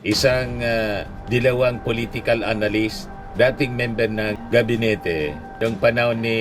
Isang dilawang political analyst, dating member ng gabinete, yung panahon ni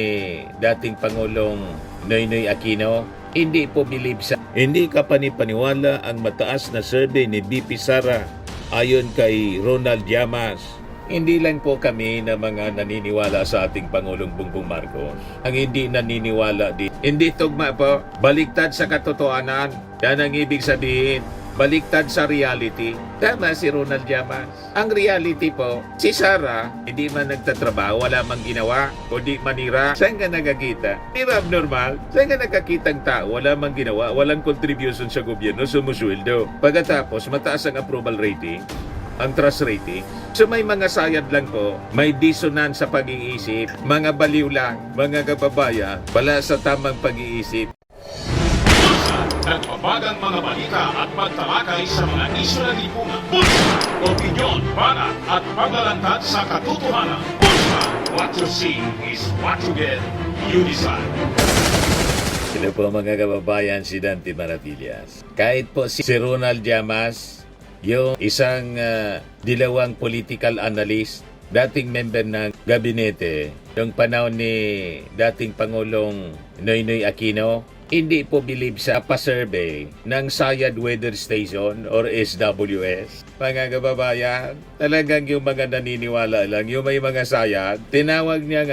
dating Pangulong Noynoy Aquino, hindi po believe sa hindi ka panipaniwala ang mataas na survey ni BP Sara ayon kay Ronald Llamas. Hindi lang po kami na mga naniniwala sa ating Pangulong Bongbong Marcos. Ang hindi naniniwala hindi tugma po, baliktad sa katotohanan. Yan ang ibig sabihin. Baliktad sa reality. Tama si Ronald Llamas. Ang reality po, si Sara, hindi man nagtatrabaho, wala mang ginawa, kundi manira. Saan ka nakakita? Di ba abnormal? Saan ka nakakitang tao, wala mang ginawa, walang contribution sa gobyerno, sumusweldo. Pagkatapos, mataas ang approval rating, ang trust rating. So may mga sayad lang po, may dissonance sa pag-iisip, mga baliw lang, mga kababayan, wala sa tamang pag-iisip. Nagbabagang mga balita at pagtalakay sa mga isyu na lipunan. Bulsa, opinyon, banat at paglalantad sa katotohanan. Bulsa, what you see is what you get. You decide. Sila po mga kababayan, si Dante Maravillas. Kahit po si Ronald Llamas, yung isang dilawang political analyst, dating member ng gabinete, yung panahon ni dating Pangulong Noynoy Aquino, hindi po believe sa pa-survey ng Sayad Weather Station or SWS. Mga kababayan, talagang yung mga naniniwala lang, yung may mga sayad, tinawag niya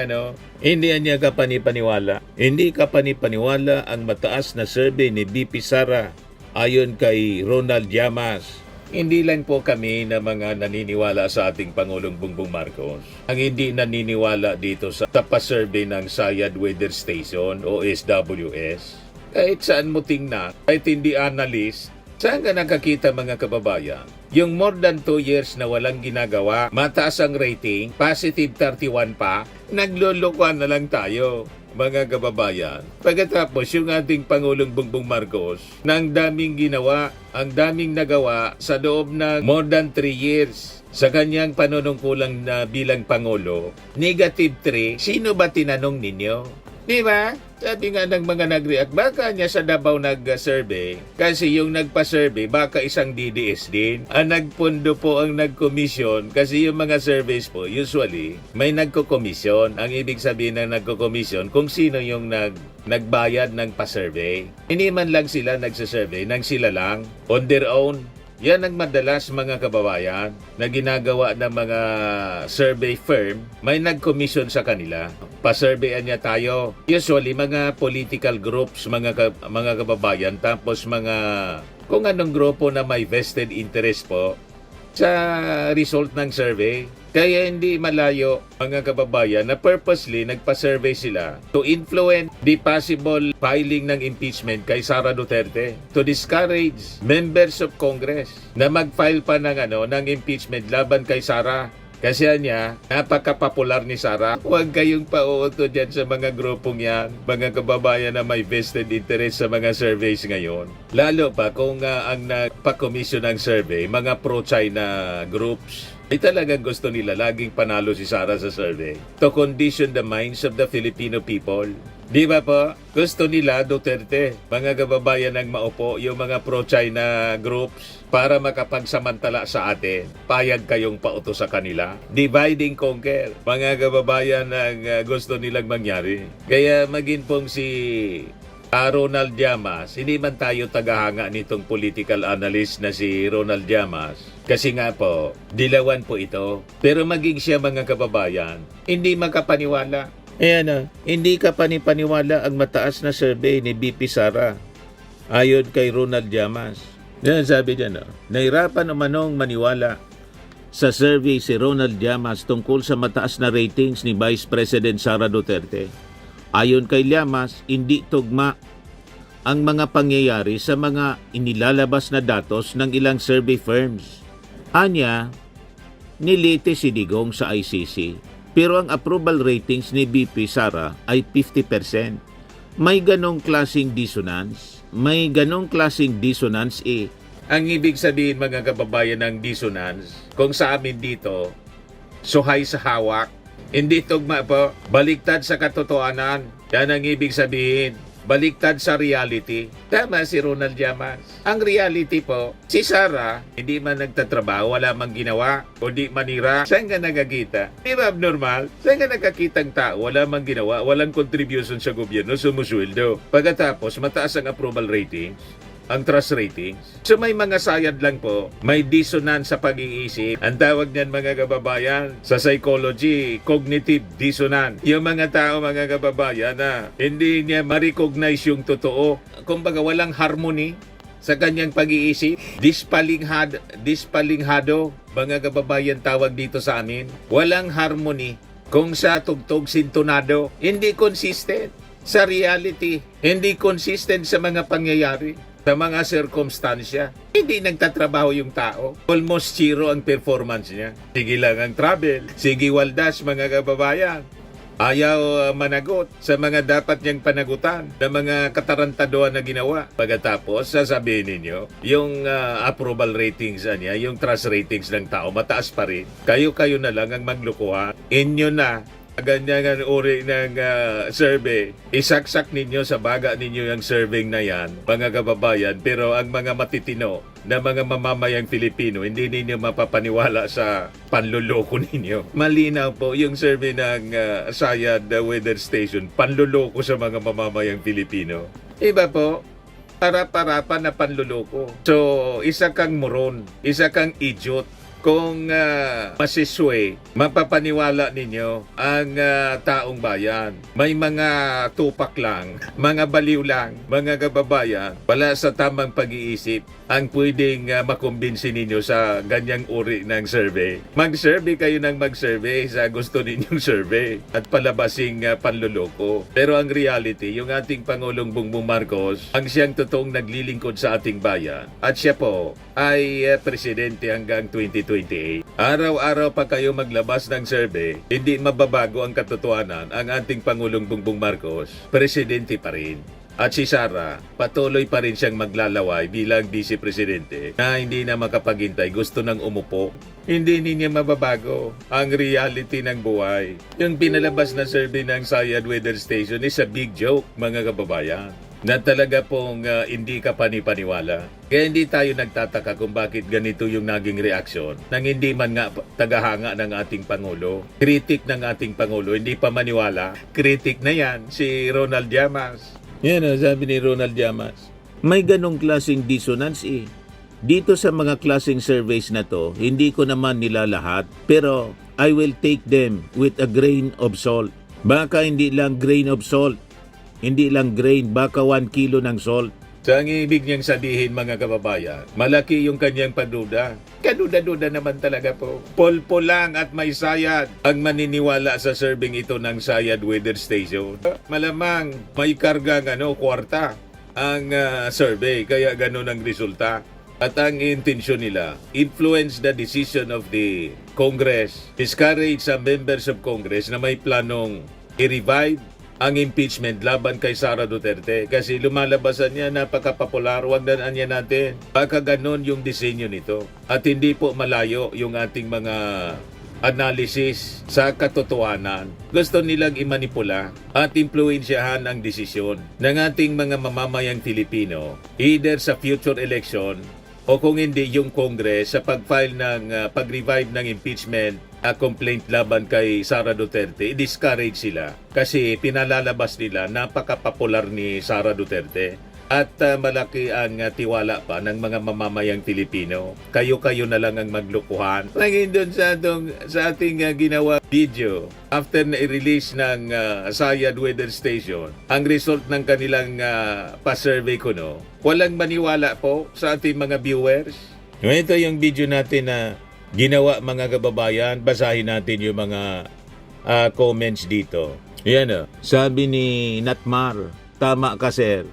hindi niya ka panipaniwala. Hindi ka panipaniwala ang mataas na survey ni BP Sara ayon kay Ronald Llamas. Hindi lang po kami na mga naniniwala sa ating Pangulong Bongbong Marcos. Ang hindi naniniwala dito sa pa-survey ng Sayad Weather Station o SWS. Kahit saan mo tingnan, kahit hindi analyst, saan ka nakakita mga kababayan? Yung more than 2 years na walang ginagawa, mataas ang rating, positive 31 pa, naglulukuan na lang tayo. Mga kababayan, pagkatapos yung ating Pangulong Bongbong Marcos, na ang daming ginawa, ang daming nagawa sa loob ng more than 3 years sa kanyang panunungkulang na bilang Pangulo, negative 3, sino ba tinanong ninyo? Di ba? Sabi nga ng mga nag-react, baka niya sa Davao nag-survey kasi yung nagpa-survey baka isang DDS din. Ang nagpundo po ang nag-commission kasi yung mga surveys po usually may nagko-commission. Ang ibig sabihin ng nagko-commission kung sino yung nagbayad ng pa-survey. Hindi man lang sila nagsa-survey, nang sila lang on their own. Yan ang madalas mga kababayan na ginagawa ng mga survey firm, may nag-commission sa kanila. Pa-surveyan niya tayo. Usually mga political groups, mga kababayan, tapos mga kung anong grupo na may vested interest po sa result ng survey. Kaya hindi malayo mga kababayan na purposely nagpa-survey sila to influence the possible filing ng impeachment kay Sara Duterte, to discourage members of Congress na mag-file pa ng impeachment laban kay Sara. Kasi niya, napaka-popular ni Sara. Huwag kayong pauuto dyan sa mga grupong yan, mga kababayan na may vested interest sa mga surveys ngayon. Lalo pa kung ang nagpa-commission ng survey, mga pro-China groups, ay talagang gusto nila laging panalo si Sara sa survey to condition the minds of the Filipino people. Di ba po? Gusto nila Duterte, mga kababayan ng maupo, yung mga pro-China groups, para makapagsamantala sa atin. Payag kayong pauto sa kanila. Divide and conquer. Mga kababayan ang gusto nilang mangyari. Kaya maging pong si Ronald Llamas, hindi man tayo tagahanga nitong political analyst na si Ronald Llamas. Kasi nga po, dilawan po ito. Pero maging siya mga kababayan, hindi makapaniwala. Ayan hindi ka panipaniwala ang mataas na survey ni BP Sara ayon kay Ronald Llamas. Yan sabi dyan, nahirapan umanong maniwala sa survey si Ronald Llamas tungkol sa mataas na ratings ni Vice President Sara Duterte. Ayon kay Llamas, hindi tugma ang mga pangyayari sa mga inilalabas na datos ng ilang survey firms. Anya, nilite si Digong sa ICC, pero ang approval ratings ni BP Sara ay 50%. May ganong klaseng dissonance. May ganong klaseng dissonance Ang ibig sabihin mga kababayan ng dissonance, kung sa amin dito, suhay sa hawak, hindi tugma po, baliktad sa katotohanan. Yan ang ibig sabihin. baliktad sa reality. Tama si Ronald Llamas. Ang reality po, si Sara, hindi man nagtatrabaho, wala mang ginawa, o di manira, saan ka nagkakita? Di ba abnormal? Saan ka nakakitang tao, wala mang ginawa, walang contribution sa gobyerno, sumusweldo. Pagkatapos, mataas ang approval ratings, ang trust ratings. So may mga sayad lang po, may dissonance sa pag-iisip. Ang tawag niyan mga kababayan sa psychology, cognitive dissonance. Yung mga tao mga kababayan na hindi niya ma-recognize yung totoo. Kumbaga walang harmony sa kanyang pag-iisip. Dispalinghado, mga kababayan tawag dito sa amin. Walang harmony. Kung sa tugtog sintonado, hindi consistent sa reality, hindi consistent sa mga pangyayari, sa mga sirkumstansya. Hindi nagtatrabaho yung tao. Almost zero ang performance niya. Sige lang ang travel. Sige waldas mga kababayan. Ayaw managot sa mga dapat niyang panagutan na mga katarantaduan na ginawa. Pagkatapos, sasabihin ninyo, yung approval ratings niya, yung trust ratings ng tao, mataas pa rin. Kayo-kayo na lang ang maglukuhan. Inyo na ganyan ang uri ng survey. Isaksak ninyo sa baga ninyo yung survey na yan, mga kababayan. Pero ang mga matitino na mga mamamayang Filipino, hindi ninyo mapapaniwala sa panluloko ninyo. Malinaw po yung survey ng Sayad Weather Station. Panluloko sa mga mamamayang Filipino. Iba po, para-para na panluloko. So, isa kang moron, isa kang idiot. Kung masisway, mapapaniwala ninyo ang taong bayan. May mga tupak lang, mga baliw lang, mga kababayan, wala sa tamang pag-iisip ang pwedeng makumbinsi ninyo sa ganyang uri ng survey. Mag-survey kayo ng mag-survey sa gusto ninyong survey at palabasing panluloko. Pero ang reality, yung ating Pangulong Bongbong Marcos, ang siyang totoong naglilingkod sa ating bayan at siya po ay presidente hanggang 2028. Araw-araw pa kayo maglabas ng survey, hindi mababago ang katotohanan. Ang ating Pangulong Bongbong Marcos, presidente pa rin. At si Sara, patuloy pa rin siyang maglalaway bilang vice presidente na hindi na makapaghintay, gusto nang umupo. Hindi niya mababago ang reality ng buhay. Yung pinalabas na survey ng Sayad Weather Station is a big joke, mga kababayan, na talaga pong hindi ka panipaniwala. Kaya hindi tayo nagtataka kung bakit ganito yung naging reaksyon nang hindi man nga tagahanga ng ating Pangulo. Kritik ng ating Pangulo, hindi pa maniwala. Kritik na yan, si Ronald Llamas. Yan sabi ni Ronald Llamas. May ganong klaseng dissonance Dito sa mga klaseng surveys na to, hindi ko naman nila lahat, pero I will take them with a grain of salt. Baka hindi lang grain of salt, hindi lang grain, baka 1 kilo ng salt. Sa ang ibig niyang sabihin mga kababayan, malaki yung kanyang paduda. Kaduda-duda naman talaga po. Polpo lang at may sayad ang maniniwala sa survey ito ng Sayad Weather Station. Malamang may kargang kwarta ang survey, kaya ganun ang resulta. At ang intensyon nila, influence the decision of the Congress, discourage sa members of Congress na may planong i-revive ang impeachment laban kay Sara Duterte kasi lumalabasan niya napaka-popular, wag na niya natin. Baka ganon yung disenyo nito at hindi po malayo yung ating mga analysis sa katotohanan. Gusto nilang imanipula at impluensyahan ang desisyon ng ating mga mamamayang Filipino either sa future election o kung hindi yung Congress sa pag-file ng pag-revive ng impeachment complaint laban kay Sara Duterte, i-discourage sila kasi pinalalabas nila napaka-popular ni Sara Duterte at malaki ang tiwala pa ng mga mamamayang Filipino. Kayo-kayo na lang ang maglukuhan. Laging doon sa ating ginawa video after na i-release ng Sayad Weather Station ang result ng kanilang pa-survey ko walang maniwala po sa ating mga viewers. Ito yung video natin na ginawa mga kababayan. Basahin natin yung mga comments dito. Yan sabi ni Natmar, tama ka sir.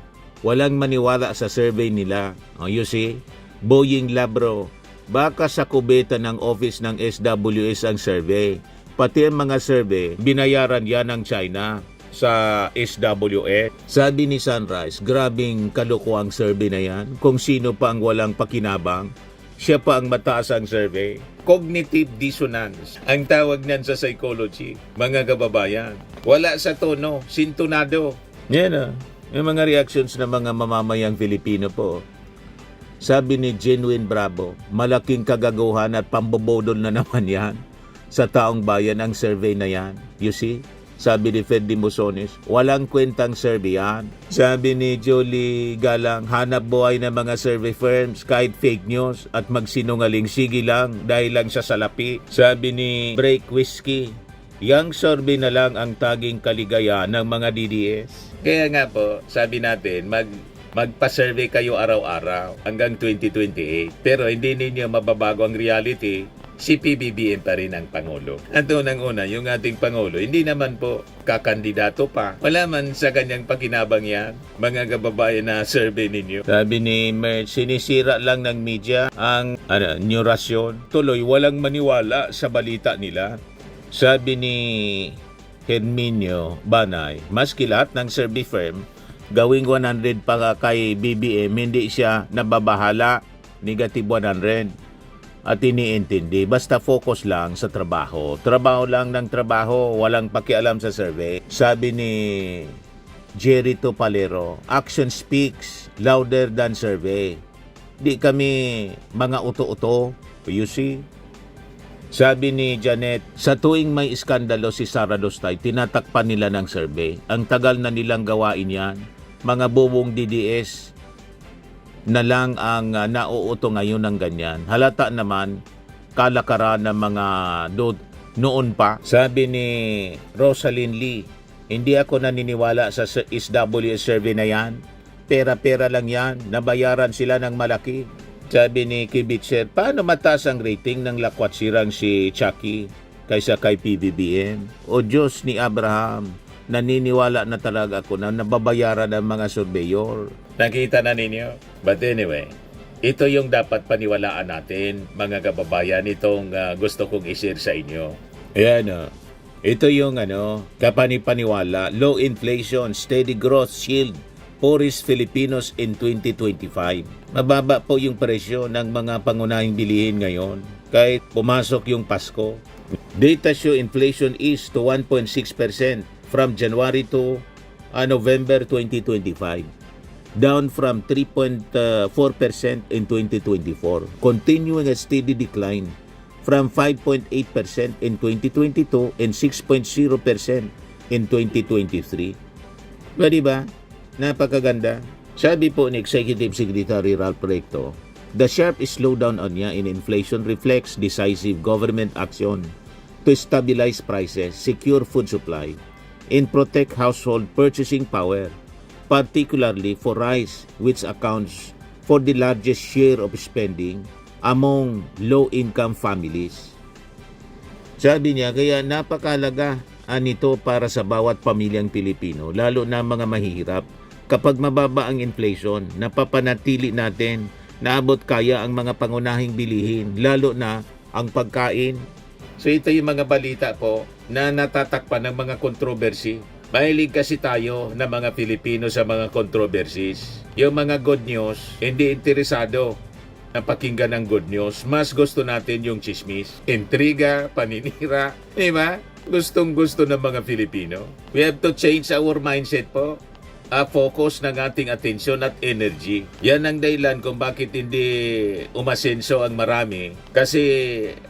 Walang maniwala sa survey nila. You see? Boying Labro, baka sa kubeta ng office ng SWS ang survey. Pati ang mga survey, binayaran yan ng China sa SWS. Sabi ni Sunrise, grabing kalukuang survey na yan. Kung sino pa ang walang pakinabang, siya pa ang mataas ang survey. Cognitive dissonance ang tawag niyan sa psychology, mga kababayan. Wala sa tono, sintonado. Yan Yung mga reactions ng mga mamamayang Filipino po. Sabi ni Genuine Bravo, malaking kagaguhan at pambobodol na naman yan sa taong bayan ang survey na yan. You see? Sabi ni Fred Dimosones, walang kwentang survey yan. Sabi ni Jolie Galang, hanap buhay ng mga survey firms kahit fake news at magsinungaling, sige lang dahil lang sa salapi. Sabi ni Break Whiskey, yang survey na lang ang taging kaligayahan ng mga DDS. Kaya nga po, sabi natin, magpa-survey kayo araw-araw hanggang 2028. Pero hindi ninyo mababago ang reality, si PBBM pa rin ang Pangulo. At unang-una, yung ating Pangulo, hindi naman po kakandidato pa. Wala man sa kanyang pakinabang yan, mga kababayan na survey ninyo. Sabi ni Merch, sinisira lang ng media ang New Rasyon. Tuloy, walang maniwala sa balita nila. Sabi ni Herminio Banay, maski lahat ng survey firm, gawing 100 pa kay BBM, hindi siya nababahala, negative 100. At iniintindi, basta focus lang sa trabaho. Trabaho lang ng trabaho, walang pakialam sa survey. Sabi ni Jerry Topalero, action speaks louder than survey. Di kami mga uto-uto, you see? Sabi ni Janet, sa tuwing may iskandalo si Sara Dostay, tinatakpan nila ng survey. Ang tagal na nilang gawain yan. Mga bubong DDS na lang ang nauuto ngayon ng ganyan. Halata naman, kalakaran ng mga noon pa. Sabi ni Rosalind Lee, hindi ako naniniwala sa SWS survey na yan. Pera-pera lang yan, nabayaran sila ng malaki. Sabi ni Kibitzer, paano mataas ang rating ng lakwatsirang si Chucky kaysa kay PBBM? O Diyos ni Abraham, naniniwala na talaga ako na nababayaran ng mga surveyor. Nakita na ninyo? But anyway, ito yung dapat paniwalaan natin, mga kababayan, itong gusto kong i-share sa inyo. Ayan, ito yung kapanipaniwala, low inflation, steady growth shield, poorest Filipinos in 2025. Mababa po yung presyo ng mga pangunahing bilihin ngayon kahit pumasok yung Pasko. Data show inflation is to 1.6% from January to November 2025, down from 3.4% in 2024, continuing a steady decline from 5.8% in 2022 and 6.0% in 2023. Ba diba? Napakaganda. Sabi po ni Executive Secretary Ralph Recto, the sharp slowdown on niya in inflation reflects decisive government action to stabilize prices, secure food supply, and protect household purchasing power, particularly for rice, which accounts for the largest share of spending among low-income families. Sabi niya, kaya napakalaga nito para sa bawat pamilyang Pilipino, lalo na mga mahihirap. Kapag mababa ang inflation, napapanatili natin na abot kaya ang mga pangunahing bilihin, lalo na ang pagkain. So ito yung mga balita po na natatakpan ng mga controversy. Mahilig kasi tayo na mga Pilipino sa mga controversies. Yung mga good news, hindi interesado na pakinggan ng good news. Mas gusto natin yung chismis, intriga, paninira. Diba? Gustong-gusto ng mga Pilipino. We have to change our mindset po. Focus ng ating atensyon at energy. Yan ang dahilan kung bakit hindi umasenso ang marami. Kasi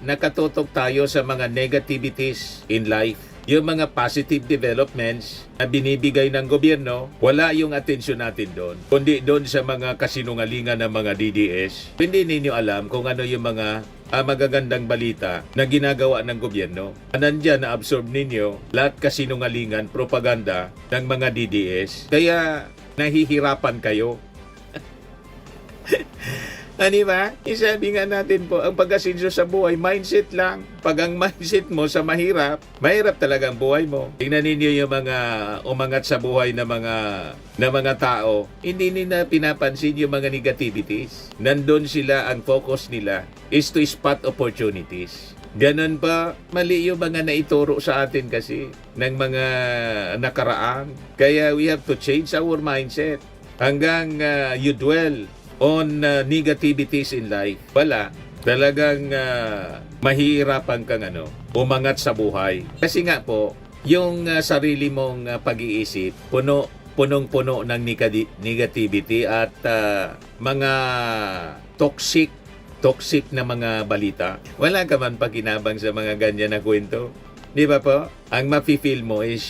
nakatutok tayo sa mga negativities in life. Yung mga positive developments na binibigay ng gobyerno, wala yung atensyon natin doon. Kundi doon sa mga kasinungalingan ng mga DDS. Hindi ninyo alam kung ano yung mga magagandang balita na ginagawa ng gobyerno. Nandyan na absorb ninyo lahat kasinungalingan, propaganda ng mga DDS. Kaya nahihirapan kayo. Ano ba? Isabi nga natin po, ang pag-asenso sa buhay, mindset lang. Pag ang mindset mo sa mahirap, mahirap talaga ang buhay mo. Tingnan ninyo yung mga umangat sa buhay na mga tao, hindi nila pinapansin yung mga negativities. Nandun sila, ang focus nila is to spot opportunities. Ganun pa, mali yung mga naituro sa atin kasi ng mga nakaraan. Kaya we have to change our mindset. Hanggang you dwell on negativities in life, wala. Talagang mahihirapan kang umangat sa buhay. Kasi nga po, yung sarili mong pag-iisip, puno punong-puno ng negativity at mga toxic na mga balita. Wala ka man pakinabang sa mga ganyan na kwento. Di ba po? Ang mafe-feel mo is,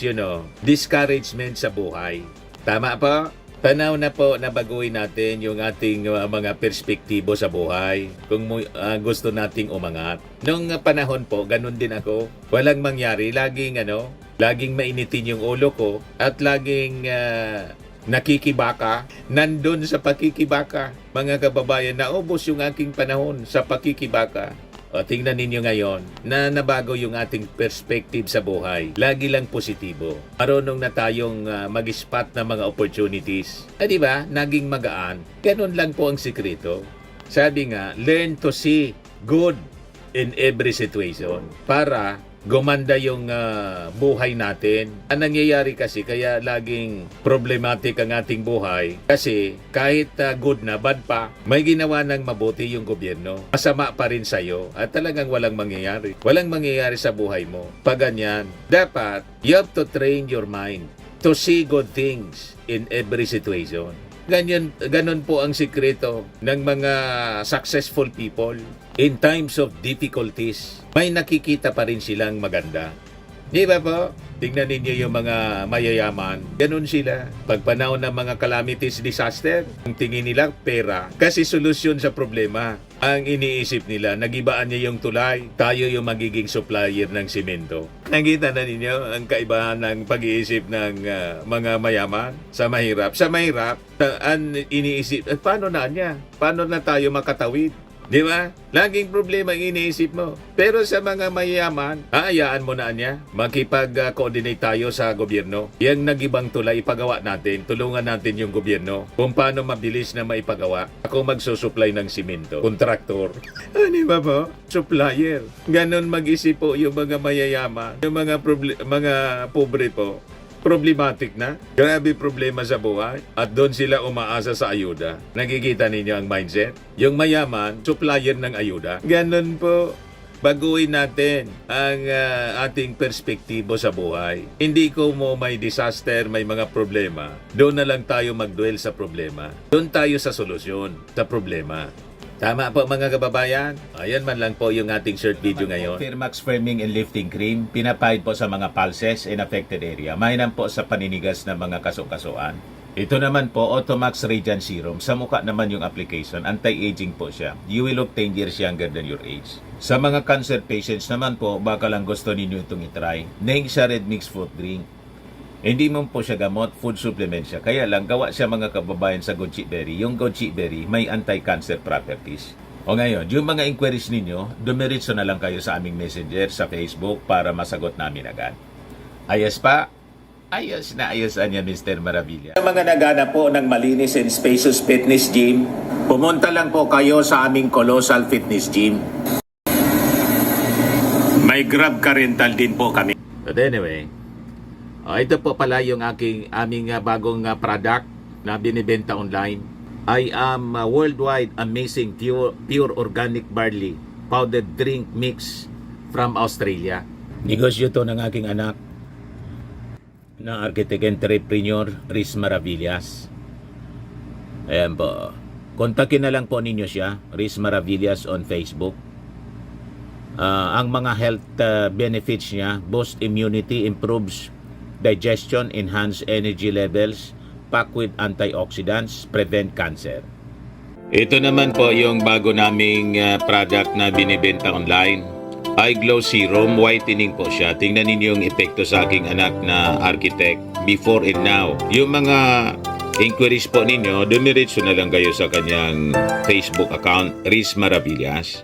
discouragement sa buhay. Tama po? Tanaw na po na baguhin natin yung ating mga perspektibo sa buhay kung gusto nating umangat. Noong panahon po, ganun din ako. Walang mangyari. Laging mainitin yung ulo ko at laging nakikibaka. Nandun sa pakikibaka. Mga kababayan, naubos yung aking panahon sa pakikibaka. O, tingnan ninyo ngayon na nabago yung ating perspective sa buhay. Lagi lang positibo. Marunong na tayong mag-spot ng mga opportunities. Di ba? Naging magaan. Ganun lang po ang sikreto. Sabi nga, learn to see good in every situation para gumanda yung buhay natin. Ang nangyayari kasi kaya laging problematic ang ating buhay kasi kahit good na, bad pa, may ginawa ng mabuti yung gobyerno. Masama pa rin sa'yo at talagang walang mangyayari. Walang mangyayari sa buhay mo. Pag ganyan, dapat you have to train your mind to see good things in every situation. Ganon po ang sikreto ng mga successful people. In times of difficulties, may nakikita pa rin silang maganda. Di ba po? Tingnan ninyo yung mga mayayaman. Ganon sila. Pag panahon ng mga calamities, disaster, ang tingin nila pera. Kasi solusyon sa problema. Ang iniisip nila, nagibaan niya yung tulay, tayo yung magiging supplier ng simento. Nakita na ninyo ang kaibahan ng pag-iisip ng mga mayaman sa mahirap. Sa mahirap, ang iniisip, paano na niya? Paano na tayo makatawid? Di ba? Laging problema ang iniisip mo. Pero sa mga mayayaman, hayaan mo na niya. Makipag-coordinate tayo sa gobyerno. Yang nagibang tulay, ipagawa natin. Tulungan natin yung gobyerno. Kung paano mabilis na maipagawa. Ako magsusupply ng simento. Kontraktor. Ano ba po? Supplier. Ganon mag-isip po yung mga mayayaman. Yung mga pobre po. Problematic na. Grabe problema sa buhay. At doon sila umaasa sa ayuda. Nakikita ninyo ang mindset? Yung mayaman, supplier ng ayuda. Ganon po. Baguhin natin ang ating perspektibo sa buhay. Hindi ko mo may disaster, may mga problema. Doon na lang tayo mag-dwell sa problema. Doon tayo sa solusyon sa problema. Tama po mga kababayan. Ayan man lang po yung ating short video ngayon. Firmax Firming and Lifting Cream, pinapahid po sa mga pulses in affected area. Mainam po sa paninigas ng mga kaso-kasuan. Ito naman po, Automax Radiant Serum. Sa mukha naman yung application, anti-aging po siya. You will look 10 years younger than your age. Sa mga cancer patients naman po, baka lang gusto ninyo itong itry. Neng siya red mix fruit drink. Hindi mo po siya gamot, food supplement siya. Kaya lang, gawa siya mga kababayan sa goji berry. Yung goji berry may anti-cancer properties. O ngayon, yung mga inquiries ninyo, dumiritso na lang kayo sa aming messenger sa Facebook para masagot namin agad. Ayos pa? Ayos na ayos niya, Mr. Maravilla. Sa mga nagana po ng malinis and spacious fitness gym, pumunta lang po kayo sa aming Colossal Fitness Gym. May Grab car rental din po kami. But anyway, ito po pala yung aming bagong product na binibenta online. I am worldwide amazing pure organic barley powdered drink mix from Australia. Negosyo to ng aking anak na architect entrepreneur Riz Maravillas. Ayan po. Kontakin na lang po ninyo siya, Riz Maravillas on Facebook. Ang mga health benefits niya, boost immunity, improves digestion, enhance energy levels, packed with antioxidants, prevent cancer. Ito naman po yung bago naming product na binibenta online. Eye Glow Serum, whitening po siya. Tingnan ninyo yung epekto sa aking anak na architect before and now. Yung mga inquiries po ninyo, dumiretso na lang kayo sa kanyang Facebook account, Riz Maravillas.